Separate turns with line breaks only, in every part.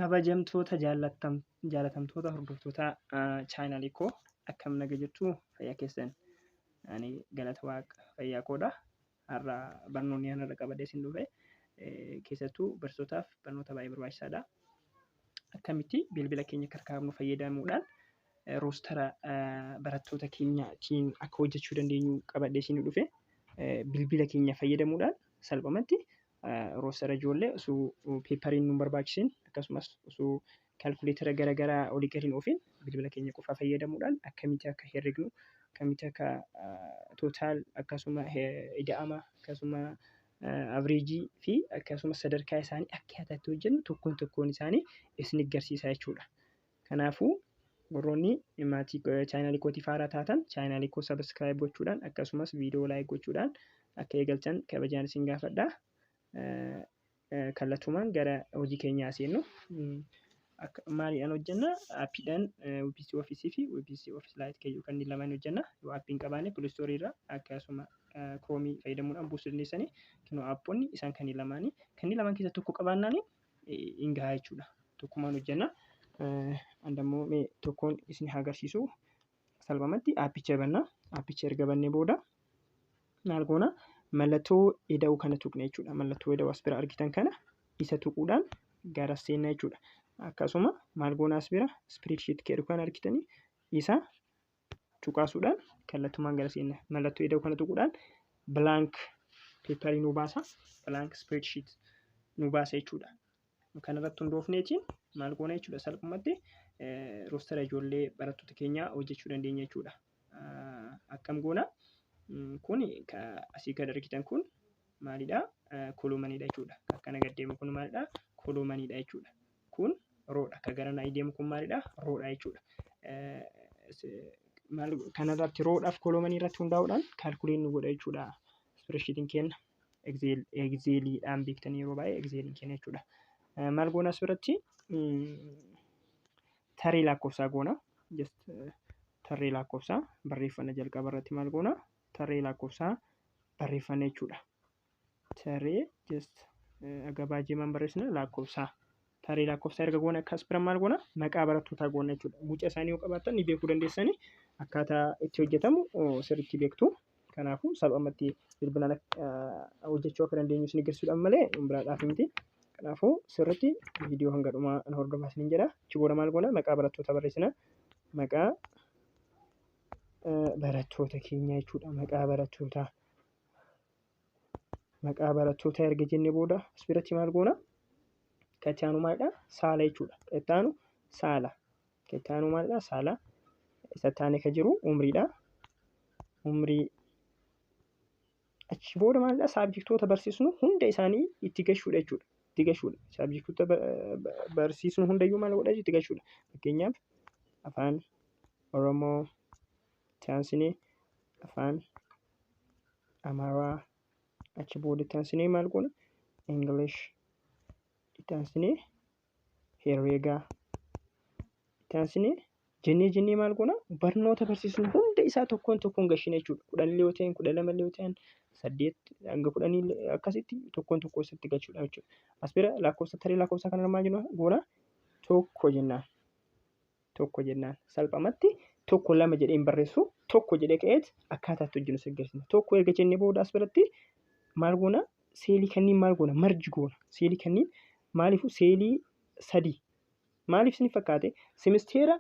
kabajamtoota jaalatamtoota hordoftoota chaanaalii koo akkam naga jettu fayyaa keessan ani galata waaqa fayyaa koodha har'a barnoonni irra qabadee sin dhufe keessattuu barsiisotaaf barnoota baay'ee barbaachisaadha akkamitti bilbila keenya karkaafnu fayyadamuudhaan roostara barattoota keenyaatiin akka hojjechuu dandeenyu qabadee sin dhufe bilbila keenya fayyadamuudhaan salphumatti roostara ijoollee osoo peepariin nu barbaachisin akkasumas osoo kaalkuleetara garaagaraa olii gadiin ofiin bilbila keenya qofa fayyadamuudhaan akkamitti akka herregnu akkamitti akka tootaal akkasuma ida'ama akkasuma avreejii fi akkasuma sadarkaa isaanii akka yaatatti hojjennu tokkoon isaanii isin agarsiisa jechuudha. Kanaafuu warroonni maatii chaanaalii kootii faaraa taatan chaanaalii koo sabiskiraayib gochuudhaan akkasumas viidiyoo laayik gochuudhaan akka eegalchan kabajaan isin gaafadha. Kallattumaan gara hojii keenyaa seennu maaliidhaan hojjenna aappiidhaan WPC Office fi WPC Office Lite keeyyuu kan lamaan hojjenna yoo aappiin qabaanne Play Store irraa akkasuma Chrome fayyadamuudhaan buusuu dandeessanii kinoo aapponni isaan kan lamaan keessaa tokko qabaannaan hin gahaa jechuudha tokkumaan hojjenna andammoo mee tokkoon isin agarsiisu salphumatti aappicha banna aappicha erga bannee booda maal goona mallattoo ida'uu kana tuqna jechuudha. Mallattoo ida'uu as bira argitan kana isa tuquudhaan gara seenna jechuudha. Akkasuma maal goona as bira spreadsheet jedhu kan argitanii isa tuqaasuudhaan kallattumaan gara seenna. Mallattoo ida'uu kana tuquudhaan blank paperii nu baasa blank spreadsheet nu baasa jechuudha. Kanarratti hundoofneetiin maal goona jechuudha salphumatti roostara ijoollee barattoota keenyaa hojjechuu dandeenya jechuudha. Akkam goona kun asii gad argitan kun maalidha koloomanidha jechuudha. Akkana gad deemu kun maalidha koloomanidha jechuudha. Kun roodha akka gara naa deemu kun maalidha roodha jechuudha. Kanarratti roodhaaf koloomanii irratti hundaa'uudhaan kaalkuleen nu godha jechuudha. Spreadsheetiin keenya Excelidhaan beektanii yeroo baay'ee Excelin keenya jechuudha. Maal goona asirratti tarree lakkoofsaa goona. Tarree lakkoofsaa barreeffama jalqaba irratti maal goona tarree lakkoofsaa barreeffama jechuudha. Tarree gabaajee barreessina lakkoofsaa. Tarree lakkoofsaa erga goona akkas bira maal goona maqaa barattootaa goona jechuudha. Mucaa isaanii yoo qabaatan ni beekuu dandeessanii akkaataa itti hojjetamu sirriitti beektu. Kanaafuu salphumatti bilbilaan hojjechuu akka dandeenyu isin agarsiisuudhaan malee biraadhaaf miti. Kanaafuu sirriitti viidiyoo hanga dhumaa hordofaa isiniin jedha. Achi booda maal goona maqaa barattootaa barreessina. Maqaa barattoota keenya jechuudha. Maqaa barattootaa erga jennee booda as biratti maal goona kataanu maalidha saala jechuudha. Kataanu saala. Kataanu maalidha saala. Isa taane ka jiru umriidha. Umrii achi booda maalidha saabjektoota barsiisnu hunda isaanii itti gashuudha jechuudha. Itti gashuudha. Saabjektoota barsiisnu hundayyuu maal godha itti gashuudha. Fakkeenyaaf afaan Oromoo taansinee afaan Amaaraa achi booda taansinee maal goona English taansinee herreegaa taansinee jennee maal goona barnoota barsiisnu hunda isaa tokkoon gashina jechuudha. 10 yoo ta'an 12 yoo ta'an 8 hanga 10 akkasitti tokkoon isatti gachuudha jechuudha. As bira lakkoofsa tarree lakkoofsaa kana maal jenna goona tokko jennaan salphumatti tokko lama jedheen barreessu tokko jedhee ka'eet akkaataatti hojjennu agarsiisa. Tokko erga jennee booda as biratti maal goona seelii kanniin maal goona marji goona. Seelii kanniin maaliifuu seelii 3 maaliif isin fakkaate simisteera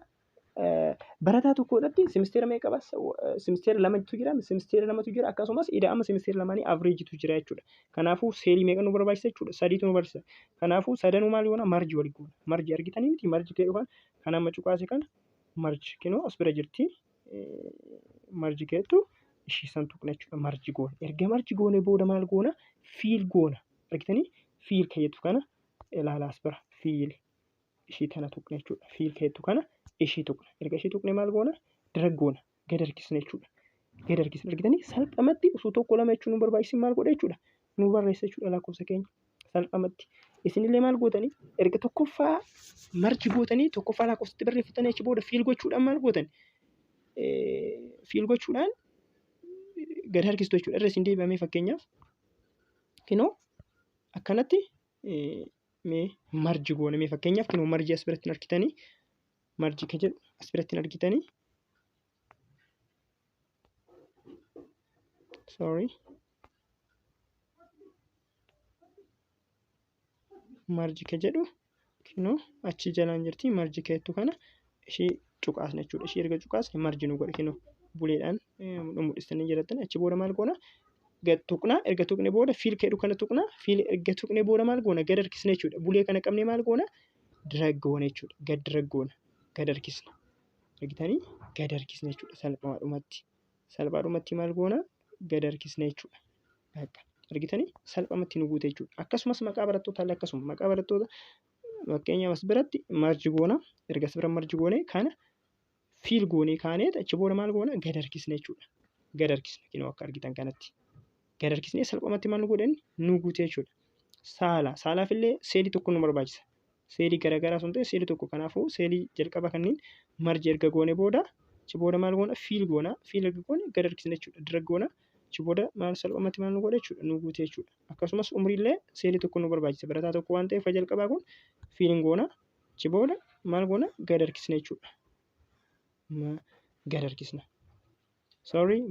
barataa tokkodhatti simisteera meeqa qaba simisteera 2tu jira simisteera 2tu jira akkasumas ida'ama simisteera lamaanii avreejitu jira jechuudha. Kanaafuu seelii meeqa nu barbaachisa jechuudha 3tu nu barbaachisa. Kanaafuu sadanuu maal goona marji wal goona. Marji argitanii miti marji ta'e dhufan kana amma cuqaase kana marji kinoo as bira jirti marji keettu ishii san tuqna jechuudha. Marji goona erga marji goone booda maal goona fiil goona argitanii fiil keeyyetu kana ilaalaa as bira fiil ishii tana tuqna jechuudha. Fiil keeyyetu kana ishii tuqna erga ishii tuqne maal goona dirag goona gad harkisna jechuudha. Gad harkisna argitanii salphumatti osoo tokko lama jechuun nu barbaachisin maal godha jechuudha. Nu barreessa jechuudha lakkoofsa keenya salphumatti. Isinillee maal gootanii erga tokkoffaa marji gootanii tokkoffaa lakkoofsatti barreeffatanii achi booda fiil gochuudhaan maal gootan fiil gochuudhaan gad harkistu jechuudha. Irra isin deebamee fakkeenyaaf kinoo akkanatti mee marji goona mee fakkeenyaaf kunoo marji as biratti argitanii marji kan jedhu as biratti argitanii marji kan jedhu kunoo achi jalaan jirti marji keettu kana ishee cuqaasna jechuudha. Ishee erga cuqaasne marji nu godhe kunoo buleedhaan mul'istanii jirattan achi booda maal goona tuqnaa erga tuqne booda fiil keedhu kana tuqnaa fiil erga tuqne booda maal goona gad harkisna jechuudha. Bulee kana qabnee maal goona drag goona jechuudha. Gad drag goona gad harkisna argitanii gad harkisna jechuudha. Salphaadhumatti maal goona gad harkisna jechuudha. Argitanii salphaamatti nu guute jechuudha. Akkasumas maqaa barattootaa illee akkasuma maqaa barattoota fakkeenyaaf as biratti marji goona erga as bira marji goone kana fiil goonee kaanee achi booda maal goona gad harkisna jechuudha. Gad harkisna kunoo akka argitan kanatti gad harkisnee salphaamatti maal nu godhan nu guute jechuudha. Saalaaf illee seelii tokko nu barbaachisa. Seelii garaagaraa sun ta'e seelii tokko kanaafuu seelii jalqaba kanneen marji erga goone booda achi booda maal goona fiil goona fiil erga goone gad harkisna jechuudha. Dirag goona achi booda maal salphaamatti maal nu godha jechuudha nu guute jechuudha. Akkasumas umriillee seelii tokko nu barbaachisa. Barataa tokko waan ta'eef jalqabaa kun fiiliin goona achi booda maal goona gad harkisna jechuudha. Gad harkisna.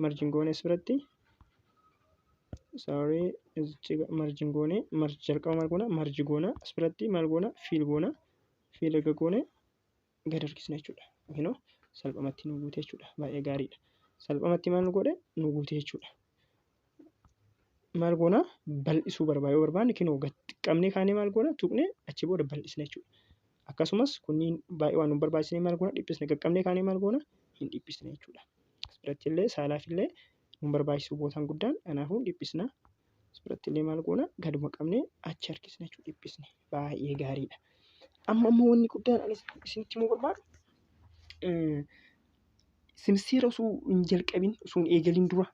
Marjiin goone as biratti marjiin goone marji jalqaba maal goona marji goona as biratti maal goona fiil erga goone gad harkisna jechuudha. Kunoo salphaamatti nu guute jechuudha. Baay'ee gaariidha. Salphaamatti maal nu godhe nu guute jechuudha. Maal goona bal'isuu barbaanne kunoo gad xiqqaamnee kaanee maal goona tuqnee achi booda bal'isna jechuudha. Akkasumas kunniin baay'ee waan nu barbaachisanii maal goona dhiphisna qaqqabnee kaanee maal goona hin dhiphisne jechuudha. As biratti illee saalaaf illee nu barbaachisu bootaan guddaan kanaafuu dhiphisna. As biratti illee maal goona gaduma qabnee achi harkisna jechuudha dhiphisne baay'ee gaariidha. Amma immoo wanni guddaan isinitti himuu barbaadu simsteera osoo hin jalqabin osoo hin eegaliin dura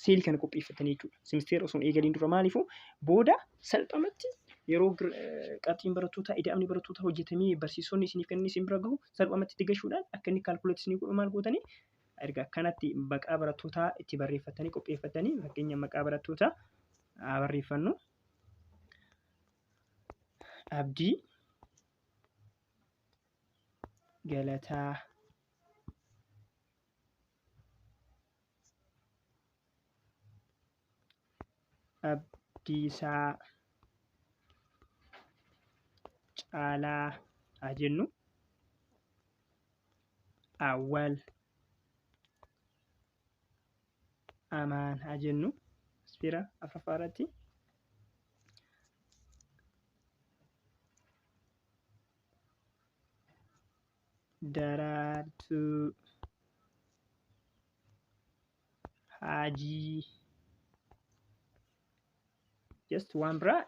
seelii kana qopheeffatanii jechuudha. Simsteera osoo hin eegaliin dura maaliifuu booda salphaamatti yeroo qabxiin barattootaa ida'amni barattootaa hojjetamee barsiisonni isiniif kan isin bira gahu salphaamatti itti gashuudhaan akka inni kaalkuleetii isinii godhu maal gootanii erga akkanatti maqaa barattootaa itti barreeffatanii qopheeffatanii fakkeenyaaf maqaa barattootaa haa barreeffannu. Abdii Galataa Abdiisaa Caalaa haa jennu. Awwal Amaan haa jennu. Asfiira afuraffaa irratti Daraartuu Haajii just waan biraa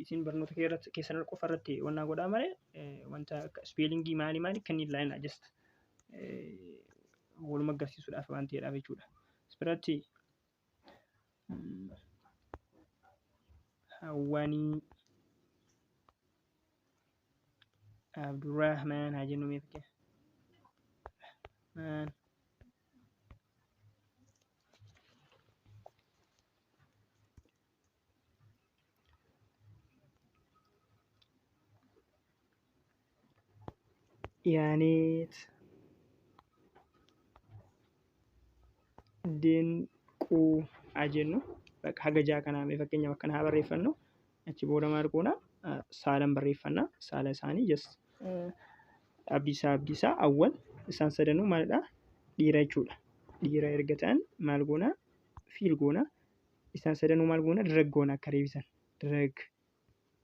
isin barnoota keessan qofa irratti wannaa godhaa malee wanta ispeelingii maali kanneen laayinaa just waluma agarsiisuudhaaf waan ta'eedhaaf jechuudha. Asirratti Hawwanii Abdurrahman haa jennu mee fakkii Yaaneet Dinquu haa jennu. Haga ja'a kanaa mee fakkeenyaaf akkana haa barreeffannu. Achi booda maal goona saalan barreeffanna. Saala isaanii just Abdiisaa Awwal isaan sadanuu maalidha dhiira jechuudha. Dhiira erga ta'an maal goona fiil goona isaan sadanuu maal goona dirag goona akka reebisan dirag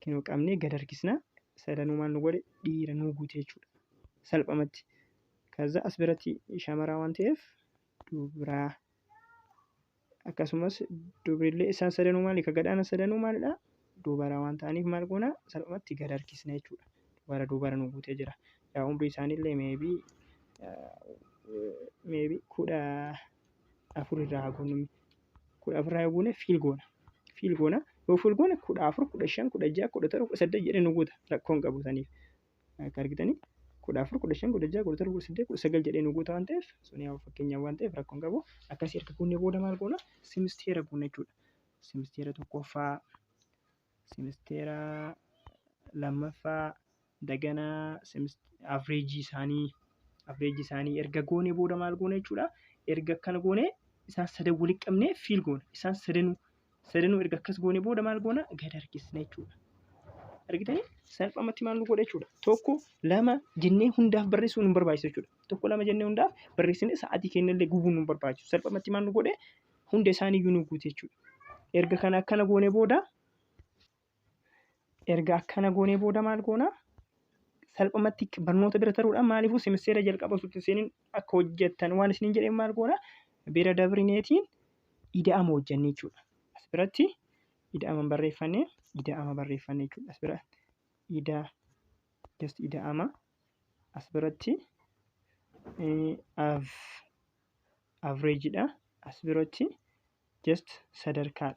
kinoo qabnee gad harkisna sadanuu maal nu godhe dhiira nu guute jechuudha. Salphamatti kaza as biratti shamaraa waan ta'eef dubraa akkasumas dubrillee isaan sadanuu maali ka gadhaana sadanuu maalidha dubara waan ta'aniif maal goona salphamatti gad harkisna jechuudha. Dubara nu guutee jira. Yaa umrii isaaniillee maybe 14 irraa haa goonu 14 irraa haa goone fiil goona yoo fiil goone 14 15 16 17 18 jedhee nu guuta rakkoon qabu saniif akka argitanii 14 15 16 17 18 19 jedhee nu guuta waan ta'eef sun yaa fakkeenyaaf waan ta'eef rakkoon qabu akkasii erga goonee booda maal goona simsteera goona jechuudha. Simsteera tokkoffaa simsteera lammaffaa daganaa average isaanii erga goonee booda maal goone jechuudha. Erga akkana goone isaan sadan walitti qabnee fiil goona. Isaan sadanuu erga akkas goone booda maal goona gad harkisna jechuudha. Argitanii salphumatti maal nu godha jechuudha. Tokko lama jennee hundaaf barreessuun nu barbaachisa jechuudha. Tokko lama jennee hundaaf barreessine sa'aatii kennallee gubuun nu barbaachisu. Salphumatti maal nu godhe hunda isaaniiyyuu nu guute jechuudha. Erga kana akkana goone booda maal goona salphumatti barnoota bira taruudhaan maaliifuu simisteera jalqaba osoo isin akka hojjettan waan isiniin jedheen maal goona bira dabrineetiin ida'ama hojjannee jechuudha. As biratti ida'ama barreeffannee jechuudha. As biratti ida'ama as biratti averageedha. As biratti just sadarkaa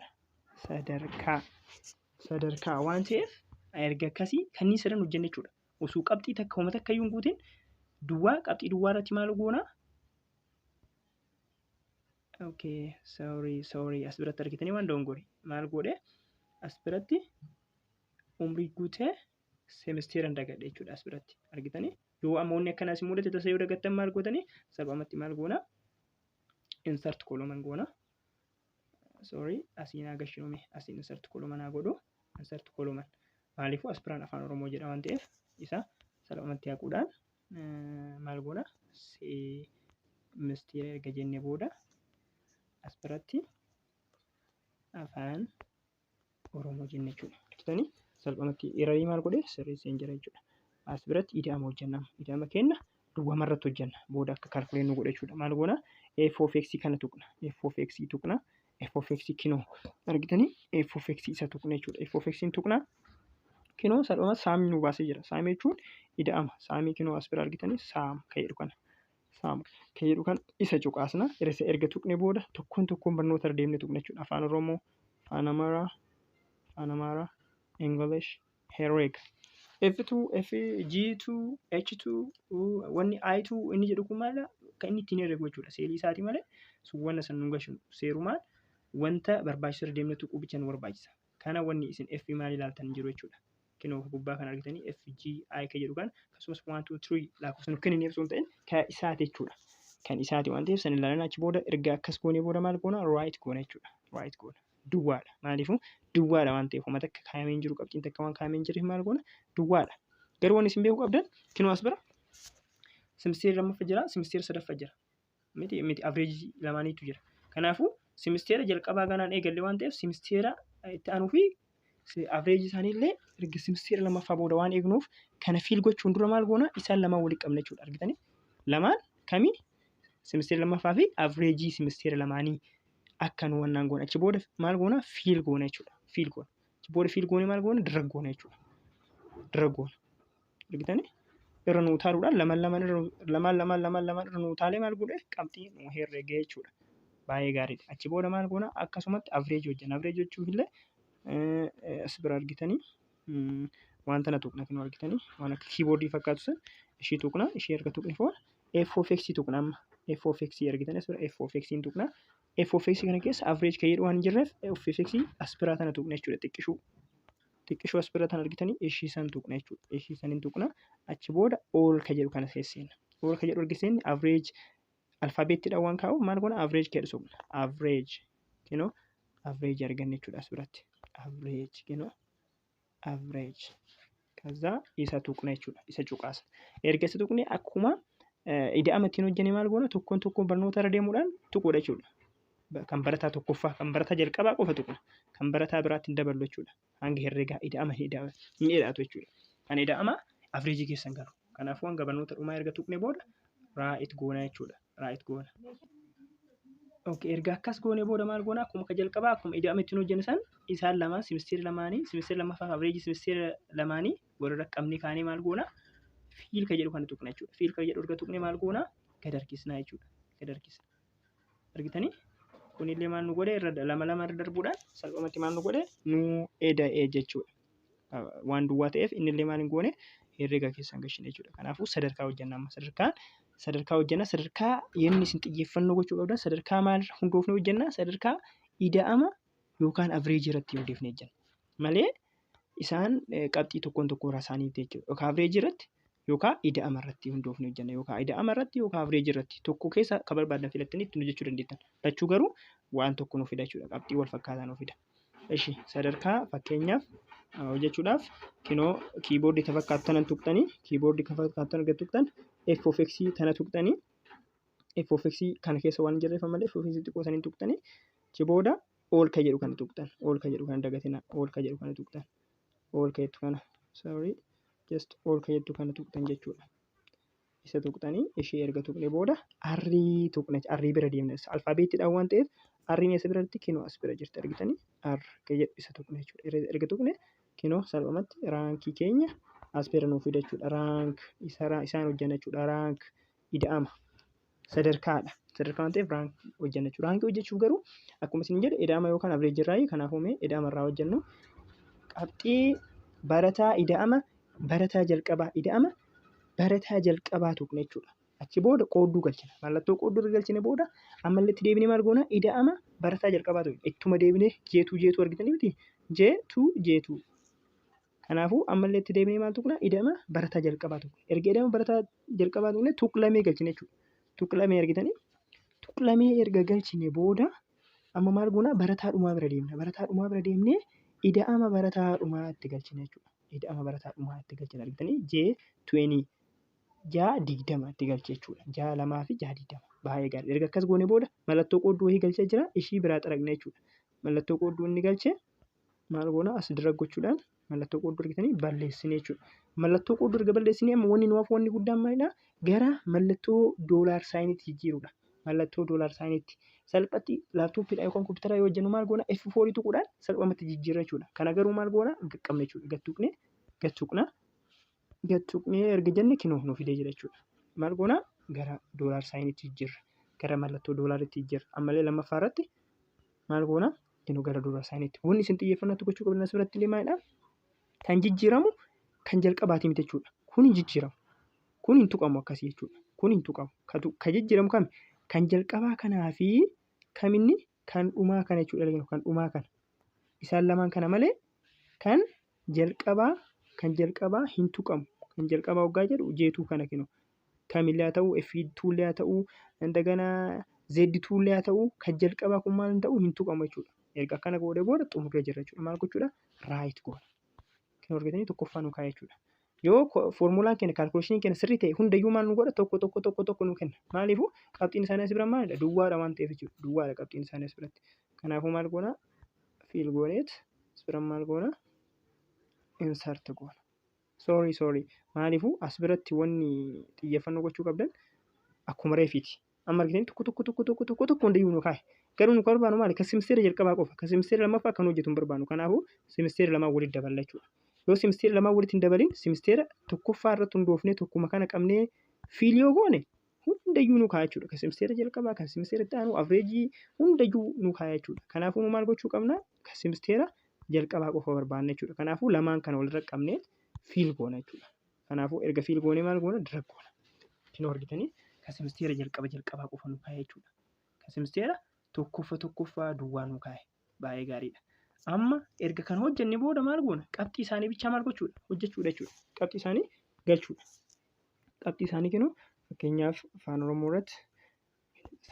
waan ta'eef erga akkasii kanneen sadan hojjenne jechuudha. Osoo qabxii takka uummata akka iyyuu hin guutin qabxii duwwaa irratti maal goona? Okay, sorry. As biratti argitanii waan dongore maal godhe as biratti umrii guutee semisteeran dagadhe jechuudha. As biratti argitanii yoo ammoonni akkana isin mudate tasa yoo dagattan maal gootanii salphumatti maal goona insert column goona. Sorry, asiin agarsiisume asiin insert column godhu insert column maaliifuu aspiraan afaan oromoo jedha waan ta'eef isa salphumatti haquudhaan maal goona semisteera erga jennee booda as biratti afaan oromoo jenne jechuudha. Argitanii salphumatti erarii maal godhe sirreessee jira jechuudha. As biratti ida'ama hojjenna. Ida'ama kenna duwwaa irratti hojjenna. Booda akka kaalkuleet nu godhe jechuudha. Maal goona f of x kana tuqna. F of x kinoo argitanii f of x isa tuqna jechuudha. F of x tuqna kinoo salphumatti saamii nu baasee jira. Saamii jechuun ida'ama. Saamii kinoo as bira argitanii saam kan jedhu kana isa cuqaasna. Erga tuqne booda tokkoon barnoota irra deemnee tuqna jechuudha. Afaan oromoo, afaan amaaraa, english, herreega. F2, G2, H2 wanni I2 inni jedhu kun maal kan inni ittiin herreegu jechuudha. Seelii isaatii malee suuwwan san nu gashu seerumaan wanta barbaachisu irra deemnee tuquu bicha nu barbaachisa. Kana wanni isin F maal ilaaltan jiru jechuudha. Kinoo gubbaa kan argitanii FGI kan jedhu kan akkasumas 1 2 3 lakkoofsa nuuf kennin ibsuun ta'in kan isaati jechuudha. Kan isaati waan ta'eef san ilaalan achi booda erga akkas goonee booda maal goona right goona jechuudha. Right goona. Duwwaadha. Maaliifuu duwwaadha waan ta'eef uummata akka kaayamee hin jiru qabxiin takka waan kaayamee hin jirreef maal goona duwwaadha. Garuu waan isin beekuu qabdan kinoo as bira simisteera lammaffaa jira, simisteera sadaffaa jira. Miti average lamaaniitu jira. Kanaafuu simisteera jalqabaa ganaan eegalle waan ta'eef simisteera itti aanuu fi average isaaniillee erga simisteera lammaffaa booda waan eegnuuf kana fiil gochuun dura maal goona isaan lamaan walitti qabna jechuudha. Argitanii lamaan kamii simisteera lammaffaa fi average simisteera lamaanii akka nu wannaan goona achi booda maal goona fiil goona jechuudha. Fiil goona achi booda fiil goone maal goona dirra goona jechuudha. Dirra goona argitanii irra nu utaaluudhaan lamaan irra nu utaalee maal godhe qabxii nu herregee jechuudha. Baay'ee gaariidha. Achi booda maal goona akkasumatti average hojjenna. Average jechuufillee as bira argitanii wanta na tuqna kan argitanii waan akka keyboardii fakkaatu san ishii tuqna ishii erga tuqne fooda f of x tuqna amma f of x argitanii as bira f of x tuqna f of x kana keessa average kan jedhu waan hin jirreef f of x as bira tana tuqna jechuudha. Xiqqishuu as bira tana argitanii ishii san tuqna jechuudha. Ishii san hin tuqna achi booda all kan jedhu kana keesseenna. All kan jedhu argiseenni average alfaabeettiidhaan waan kaa'u maal goona average kan jedhu tuqna. Average arganne jechuudha as biratti. Average ከዛ isa tuqna jechuudha. Isa cuqaasa. Erga isa tuqne akkuma ida'ama ittiin hojjenne maal goona tokkoon barnoota irra deemuudhaan tuquudha jechuudha. Kan barataa tokkoffaa kan barataa jalqabaa qofa tuqna. Kan barataa biraatti hin daballu jechuudha. Hanga herreegaa ida'ama hin dheeraatu jechuudha. Kan ida'ama average keessan galu. Kanaafuu hanga barnoota dhumaa erga tuqne booda right goona jechuudha. Right goona. Okay, erga akkas goone booda maal goona akkuma ka jalqabaa akkuma ida'ama ittiin hojjenne san isaan lamaan simisteera lammaffaa average simisteera lamaanii warra qabnee kaanee maal goona fiil ka jedhu kana tuqna jechuudha. Fiil ka jedhu erga tuqne maal goona gad harkisnaa jechuudha. Gad harkisna. Argitanii kunillee maal nu godhe irra lama irra darbuudhaan salphumatti maal nu godhe nu eda'ee jechuudha. Waan duwwaa ta'eef innillee maal hin goone herreega keessan gashine jechuudha. Kanaafuu sadarkaa hojjenna amma sadarkaa hojjenna sadarkaa yenni isin xiyyeeffannoo gochuu qabdan sadarkaa maal hundoofne hojjenna sadarkaa ida'ama yookaan average irratti hundeefne hojjenna malee isaan qabxii tokkoon tokko irraa isaaniiti jechuudha. Yookaan averejii irratti yookaan ida'ama irratti hundoofne hojjenna yookaan ida'ama irratti yookaan averejii irratti tokko keessa kan barbaadan filattanii ittiin hojjechuu dandeettan. Lachuu garuu waan tokko nuuf fida jechuudha. Qabxii wal fakkaataa nuuf fida. Ishi sadarkaa fakkeenyaaf hojjechuudhaaf kinoo kiiboordii kan fakkaatu tanan tuqxanii kiiboordii kan fakkaatu tanan gad tuqxan f of x tana tuqxanii f of x kana keessa waan jirreeffan malee f of x xiqqoo saniin tuqxanii achi booda ol ka jedhu kana tuqxan ol ka jedhu kana dagatina ol ka jedhu kana tuqxan ol ka jettu kana sorry just ol ka jettu kana tuqxan jechuudha. Isa tuqxanii ishee erga tuqne booda arrii tuqne arrii bira deemne alfaabeettiidhaan waan ta'eef arriin isa biratti kinoo as bira jirti argitanii ar ka jedhu isa tuqne jechuudha. Erga tuqne kinoo salphumatti raankii keenya as bira nuuf fida jechuudha. Raank isaan hojjenna jechuudha. Raank ida'ama sadarkaadha. Sadarkaa waan ta'eef raank hojjenna jechuudha. Raankii hojjechuuf garuu akkuma isin jedhe ida'ama yookaan averejii irraa kanaafuu mee ida'ama irraa hojjennu qabxii barataa ida'ama barataa jalqabaa ida'ama barataa jalqabaa tuqne jechuudha. Achi booda qoodduu galchina. Mallattoo qoodduu erga galchine booda ammallee itti deebinee maal goona ida'ama barataa jalqabaa tuqne. Ittuma deebinee jeetuu argitanii miti jeetuu. Kanaafuu ammallee itti deebinee maal tuqna ida'ama barataa jalqabaa tuqne. Erga ida'ama barataa jalqabaa tuqne tuqlamee galchine jechuudha. Tuqlamee argitanii tuqlamee erga galchine booda amma maal goona barataa dhumaa bira deemna. Barataa dhumaa bira deemnee ida'ama barataa dhumaa itti galchina jechuudha. Ida'ama barataa dhumaa itti galchina argitanii J20 ja'a 20 itti galche jechuudha. Ja'a 2 fi ja'a 20 baay'ee gaarii. Erga akkas goone booda mallattoo qoodduu wayii galchee jira ishii biraa xaraqna jechuudha. Mallattoo qoodduu inni galchee maal goona as dira gochuudhaan mallattoo qoodduu argitanii balleessine jechuudha. Mallattoo qoodduu erga balleessinee amma wanni nuuf wanni guddaan maalidha gara mallattoo doolaar saayiniitti jijjiirudha. Mallattoo doolaar saayiniitti salphatti laaptooppiidhaan yookaan kompiitara yoo hojjennu maal goona F4 tuquudhaan salphumatti jijjiirra jechuudha. Kana garuu maal goona qaqqabne jechuudha. Gad tuqnee erga jenne kinoo nuuf fidee jira jechuudha. Maal goona gara doolaar saayiniitti jijjiirra. Gara mallattoo doolaaritti jijjiirra. Ammallee lammaffaa irratti maal goona kinoo gara doolaar saayiniitti. Wanni isin xiyyeeffannoo gochuu qabdan as biratti illee maalidha? Kan jijjiiramu kan jalqabaati miti jechuudha. Kun hin jijjiiramu. Kun hin tuqamu akkasii jechuudha. Kun hin tuqamu. Kan jijjiiramu kami? Kan jalqabaa kanaa fi kaminni kan dhumaa kana jechuudha. Kan dhumaa kana. Isaan lamaan kana malee kan jalqabaa hin tuqamu. Kan jalqabaa waggaa jedhu jeetuu kana kinoo. Kamillee haa ta'uu, F2 haa ta'uu, indagana Z2 haa ta'uu, kan jalqabaa kun maal hin ta'uu hin tuqamu jechuudha. Erga akkana goone booda xumurree jirra jechuudha. Maal gochuudha? Raayit goona. Kan argitanii tokkoffaa nu kaa'e jechuudha. Yoo foormulaan keenya kaalkuleeshiniin keenya sirrii ta'e hundayyuu maal nu godha tokko nu kenna. Maaliifuu qabxiin isaanii as bira maalidha? Duwwaadha waan ta'eef jechuudha. Duwwaadha qabxiin isaanii as biratti. Kanaafuu maal goona? Fiil gooneet as bira maal goona? Insert goona. Sorry. Maaliifuu as biratti wanni xiyyeeffannoo gochuu qabdan akkuma reefiiti. Amma argitanii tokko hundayyuu nu kaa'e. Garuu nu barbaanu maali? Kan simisteera jalqabaa qofa. Kan simisteera lammaffaa kan hojjetu hin barbaanu. Kanaafuu simisteera lamaan walitti daballa jechuudha. Yoo simisteera lamaan walitti hin dabalin simisteera tokkoffaa irratti hundoofnee tokkuma kana qabnee fiil yoo goone hundayyuu nu kaa'e jechuudha. Kan simisteera jalqabaa kan simisteera itti aanu averejii hundayyuu nu kaa'e jechuudha. Kanaafuu maal gochuu qabna? Kan simisteera jalqabaa qofa barbaanna jechuudha. Kanaafuu lamaan kana walirra qabnee fiil goona jechuudha. Kanaafuu erga fiil goonee maal goona? Dirag goona. Kinoo argitanii kan simisteera jalqabaa qofa nu kaa'e jechuudha. Kan simisteera tokkoffaa duwwaa nu kaa'e. Baay'ee gaariidha. Amma erga kan hojjenne booda maal goona? Qabxii isaanii bichaa maal gochuudha? Hojjechuudha jechuudha. Qabxii isaanii galchuudha. Qabxii isaanii kinoo fakkeenyaaf afaan Oromoo irratti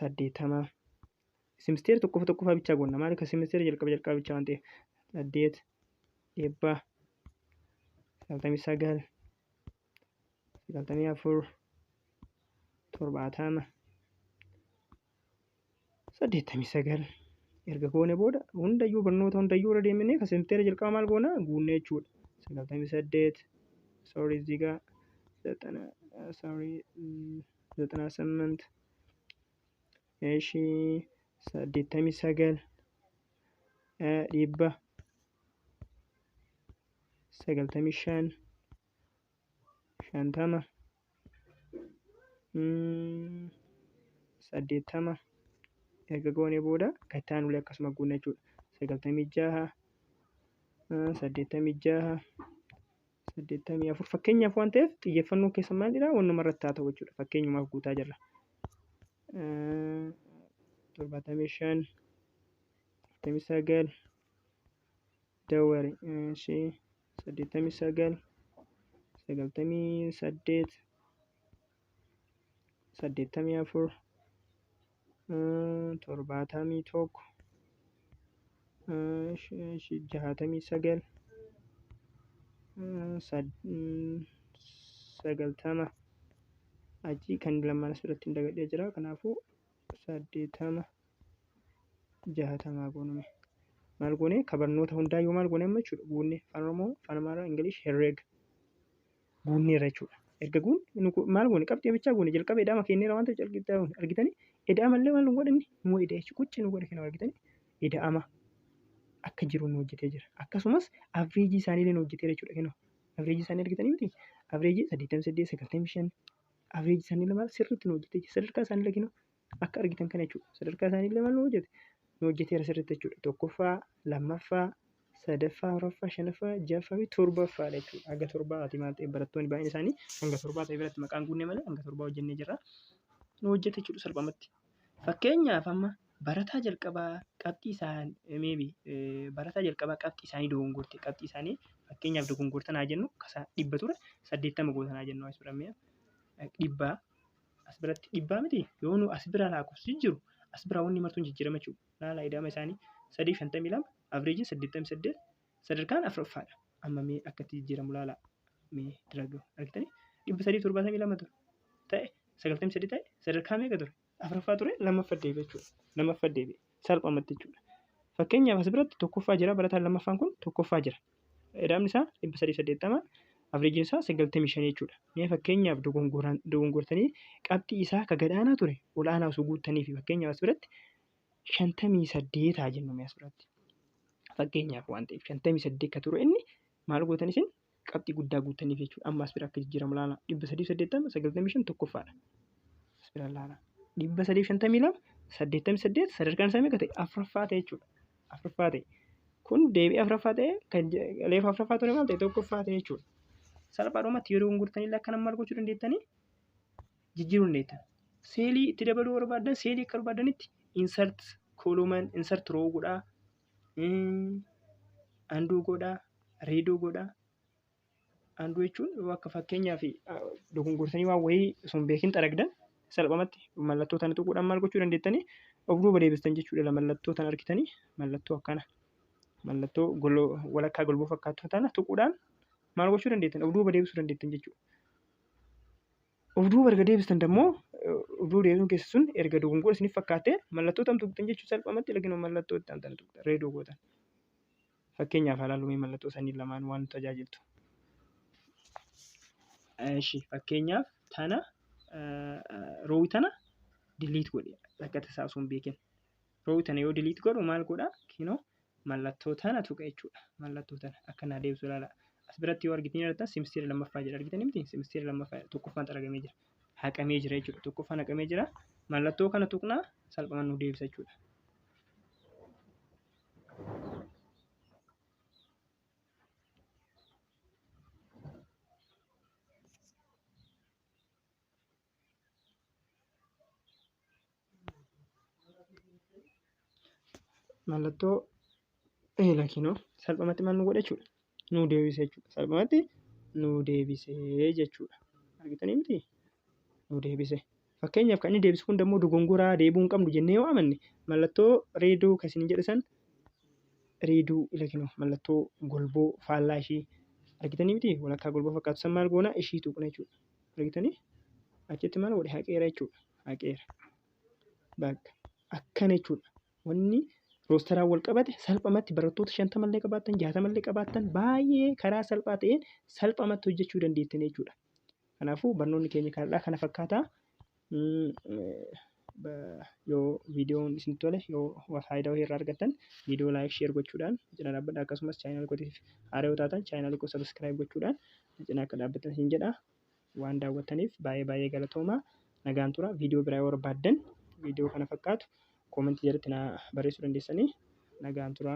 80 simisteera tokkoffaa bichaa goona. Maaliif kan simisteera jalqabaa bichaa waan ta'eef 8 eebbaa 99 94 70 89 erga goone booda hundayyuu barnoota hundayyuu irra deemnee kan simisteera jalqabaa maal goona? Guunnee jechuudha. 98 sorry zigaa 98 eeshii 89 dhibba 95 50 80 erga goone booda kattaan ulee akkasuma guunna jechuudha. 96 84 fakkeenyaaf waan ta'eef xiyyeeffannoo keessa maalidha? Wannuma irratti haa ta'u jechuudha. Fakkeenyumaaf guutaa jirra. 75 49 dawwari 89 98 84 71 69 90 achi kan lamaan asirratti hin dagadhee jira. Kanaafuu 80 60 gooname maal goone kabarnoota hundaayyuu maal goone amma jechuudha guunne afaan Oromoo afaan Amaaraa Ingilish herreega guunneerra jechuudha. Erga guun maal goone qabxii bichaa goone jalqaba eda'ama kenneera waan ta'eef calqixxaa argitanii eda'amallee maal nu godhanni immoo eda'e qucci nu godhe kenna argitanii eda'ama akka jiru nu hojjetee jira. Akkasumas avreejii isaaniillee nu hojjetee jechuudha kenna avreejii isaanii argitanii miti avreejii 88 95 avreejii isaaniillee maal sirriitti nu hojjetee jira. Sadarkaa isaaniillee kenna akka argitan kana jechuudha. Sadarkaa isaaniillee maal nu hojjeteera sirriitti jechuudha. Tokkoffaa, lammaffaa, sadaffaa, afuraffaa, shanaffaa, ja'affaa fi torbaffaadha jechuudha. Hanga torbaati maal ta'e barattoonni baay'een isaanii hanga torbaa ta'e biratti maqaan guunnee malee hanga torbaa hojjennee jirra. Nu hojjete jechuudha salphumatti. Fakkeenyaaf amma barataa jalqabaa qabxii isaanii dogongorte qabxii isaanii fakkeenyaaf dogongortan haa jennu kasaa 100 ture 80 gootan haa jennu as biraa dhibbaa as biratti dhibbaa miti yoo nu as biraa lakkoofsi jiru as biraa wanni martuun jijjiirama jechuudha. Laala ida'ama isaanii 352 avreejiin 88 sadarkaan afuraffaadha. Amma mee akkatti jijjiiramu laala mee diragoo argitanii 372 ture ta'e 93 ta'e sadarkaa meeqa ture afuraffaa ture lammaffaa deebi'e jechuudha. Lammaffaa deebi'e salphumatti jechuudha. Fakkeenyaaf as biratti tokkoffaa jira barataan lammaffaan kun tokkoffaa jira. Ida'amni isaa 380 avreejiin isaa 95 jechuudha. Mee fakkeenyaaf dogongortanii qabxii isaa ka gadaanaa ture ol'aanaa osoo guuttanii fi fakkeenyaaf as biratti 58 haa jennu mee as biratti. Fakkeenyaaf waan ta'eef 58 ka ture inni maal gootan isin qabxii guddaa guuttaniif jechuudha. Amma as bira akka jijjiiramu laala 380 95 tokkoffaadha. As bira laala 352 88 sadarkaan isaa meeqa ta'e afuraffaa ta'e jechuudha. Afuraffaa ta'e kun deebi'ee afuraffaa ta'e kan leefa afuraffaa ture maal ta'e tokkoffaa ta'e jechuudha. Salphaadhumatti yeroo gurgurtanii akka nama maal gochuu dandeettanii jijjiiruu dandeettan. Seelii itti dabaluu barbaadan seelii akka barbaadanitti insert column insert row godhaa anduu godhaa reedoo godhaa anduu jechuun akka fakkeenyaaf dogongortanii waan wayii osoo hin beekin xaragdan salphumatti mallattoo tana tuquudhaan maal gochuu dandeettanii of duuba deebistan jechuudha. Mallattoo tana argitanii mallattoo akkana mallattoo walakkaa golboo fakkaatu tana tuquudhaan maal gochuu dandeettan of duuba deebisuu dandeettan jechuudha. Of duuba erga deebistan immoo of duuba deebisuun keessa sun erga dogongora isiniif fakkaate mallattoo tam tuqxan jechuudha salphumatti lakin mallattoo itti aantan tuqxan reedoo gootan. Fakkeenyaaf ilaaluu mallattoo sanii lamaan waan tajaajiltu. Eshi fakkeenyaaf tana roowi tana delete godhe akka tasaa osoo hin beekin. Roowi tana yoo delete godhu maal godhaa kinoo mallattoo tana tuqa jechuudha. Mallattoo tana akkanaa deebisu ilaala. As biratti yoo argitanii irratti simisteera lammaffaa jira argitanii miti simisteera lammaffaa tokkoffaan xaragamee jira. Haqamee jira jechuudha. Tokkoffaan haqamee jira. Mallattoo kana tuqnaa salphaman nu deebisa jechuudha. Mallattoo lakinoo salphumatti maal nu godha jechuudha. Nu deebise jechuudha. Salphumatti nu deebisee jechuudha. Argitanii miti nu deebise. Fakkeenyaaf kan inni deebisu kun immoo dogongoraa deebuu hin qabnu jennee yoo amanne mallattoo reedoo kan isin jedhan reedoo lakinoo mallattoo golboo faallaa ishii argitanii miti walakkaa golboo fakkaatu san maal goona ishii tuqna jechuudha. Argitanii achitti maal godhe haqeera jechuudha. Haqeera bakka akkana jechuudha. Wanni roostaraan wal qabate salphumatti barattoota 50 illee qabaattan 60 illee qabaattan baay'ee karaa salphaa ta'een salphumatti hojjechuu dandeettan jechuudha. Kanaafuu barnoonni keenya kanadhaa kana fakkaata. Yoo viidiyoon isin tole yoo faayidaa wayii irraa argattan viidiyoo laayik sheer gochuudhaan cina dhaabbadha akkasumas chaayinal kootiif haaraa yoo taatan chaayinal koo sabiskiraayib gochuudhaan cina akka dhaabbattan hin jedha. Waan daawwattaniif baay'ee galatoomaa nagaan tura. Viidiyoo biraa yoo barbaaddan viidiyoo kana fakkaatu koomentii jalatti na barreessuu dandeessanii nagaan tura.